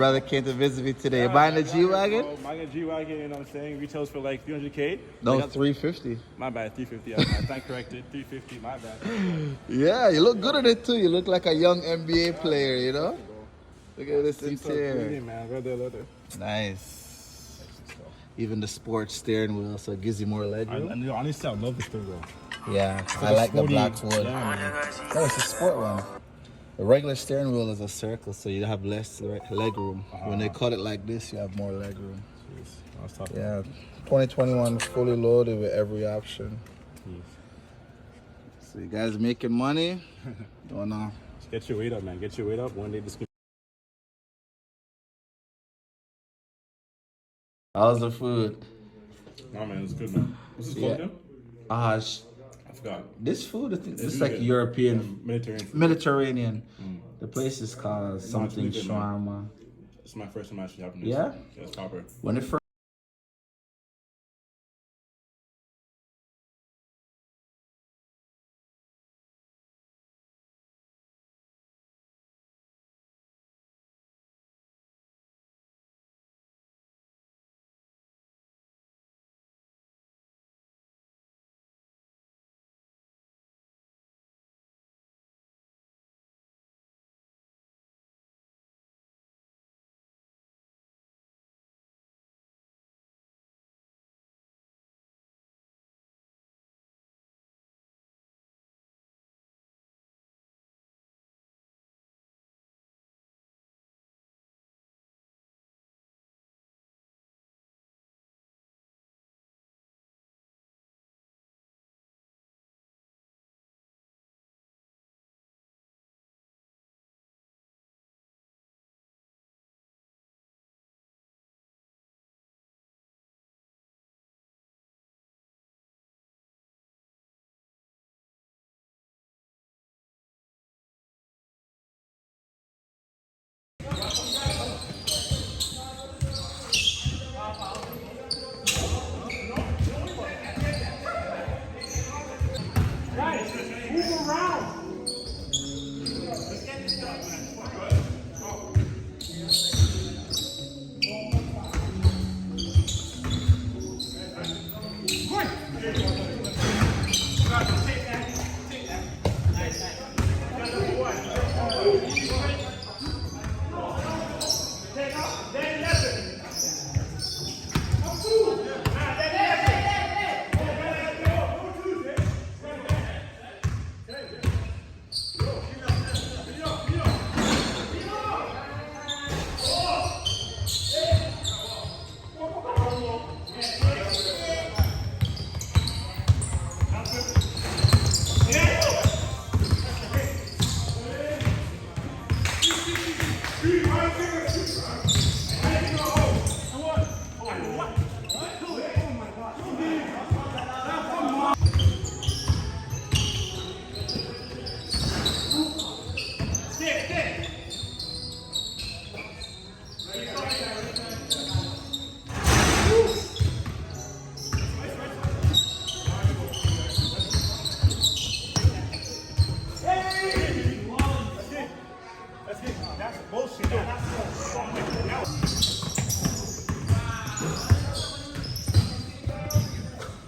Brother came to visit me today. You buying a G-Wagon? Buying a G-Wagon, you know what I'm saying? Retails for like 300K. No, 350. My bad, 350. I stand corrected. 350, my bad. Yeah, you look good at it too. You look like a young NBA player, you know? Look at this interior. Man. Leather. Nice. Even the sports steering wheel, so it gives you more leg room. Honestly, I love the steering wheel. Yeah, I like the black wood. Yeah, No, it's a sport one. The regular steering wheel is a circle, so you have less leg room. When they cut it like this, you have more leg room. Jeez. Yeah, 2021 fully loaded with every option. Jeez. So you guys making money? Don't know. Get your weight up, man. Get your weight up. One day this could... How's the food? No, man, it's good, man. What's this called again? I forgot. This food, I think this is like European, Mediterranean. The place is called something shawarma. It's my first time actually having this. Yeah? Yeah, it's proper. When it first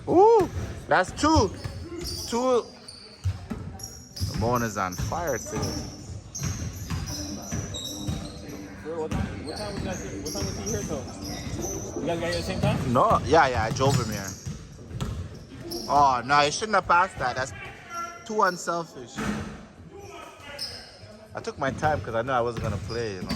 Ooh, that's two. Ramon is on fire today. What time was he here till? You guys got here at the same time? No, yeah, I drove him here. Oh, no, you shouldn't have passed that. That's too unselfish. I took my time because I knew I wasn't going to play, you know.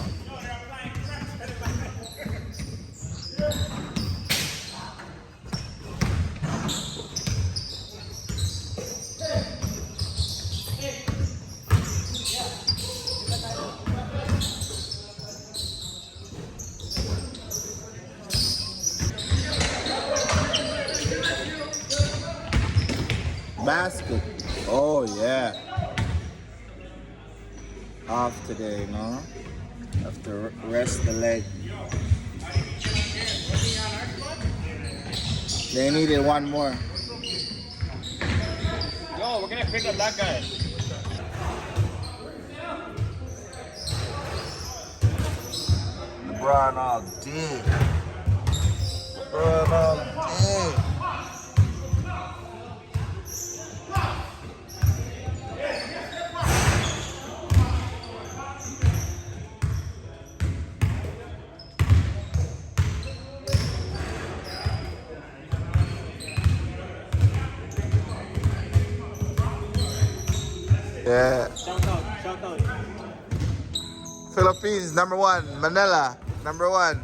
Basket. Oh, yeah. Off today, no? Have to rest the leg. They needed one more. Yo, we're gonna pick up that guy. Run all day. Run all day. Yeah. Shout out, shout out. Philippines, #1. Manila, #1.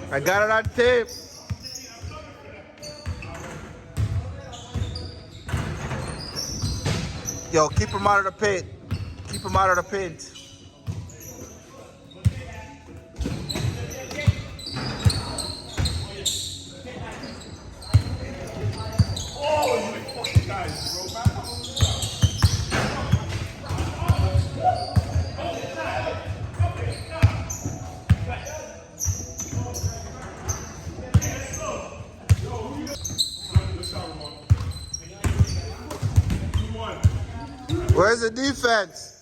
I got it on tape. Yo, keep him out of the paint. Keep him out of the paint. Where's the defense?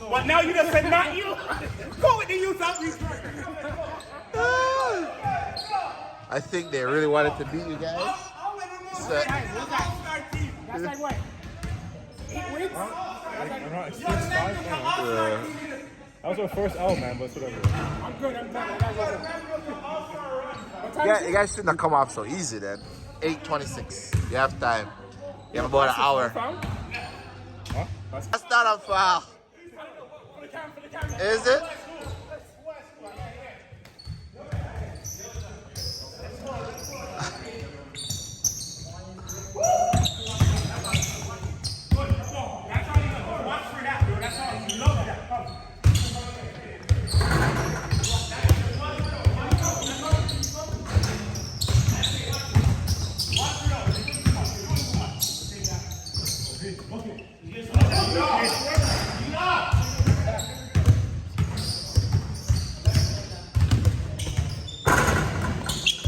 But now you just said not you. Go with the youth out these. I think they really wanted to beat you guys. So, That's like what? 8 weeks? I'm not experienced five, man. That was our first L, man, but it's whatever. I'm good. I'm done. yeah, you guys shouldn't have come off so easy then. 8:26. You have time. You have about an hour. Huh? That's not a foul. Is it?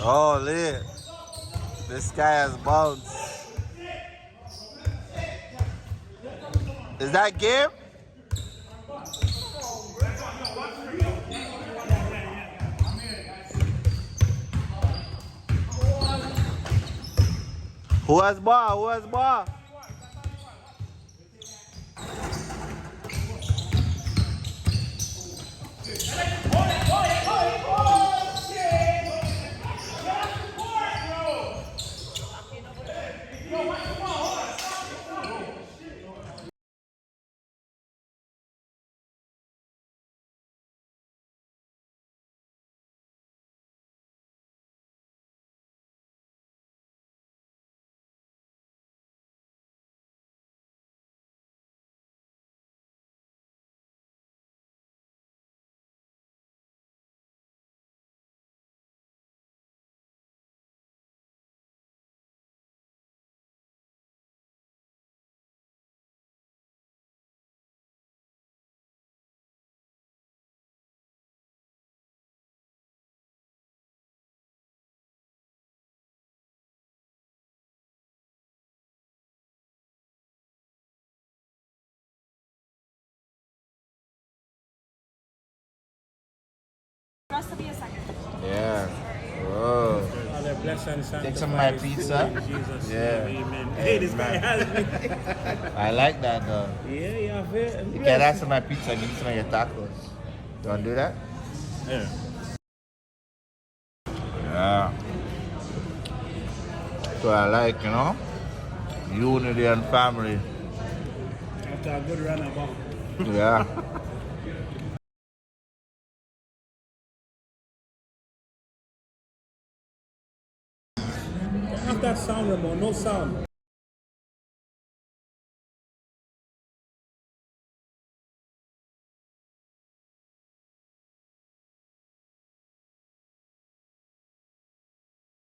Oh, lit. This guy has bounce. Is that game? Who has ball? Who has ball? Rest of you a second. Yeah. Whoa. Father, bless and sanctify. Take some of my his pizza. food in Jesus' Yeah. name, amen. Hey, this guy has me. I like that though. Yeah, fair. You can ask for my pizza and give me some of your tacos. You want to do that? Yeah. Yeah. So I like, you know, unity and family. After a good run about. Yeah. After that sound, Ramon, no sound.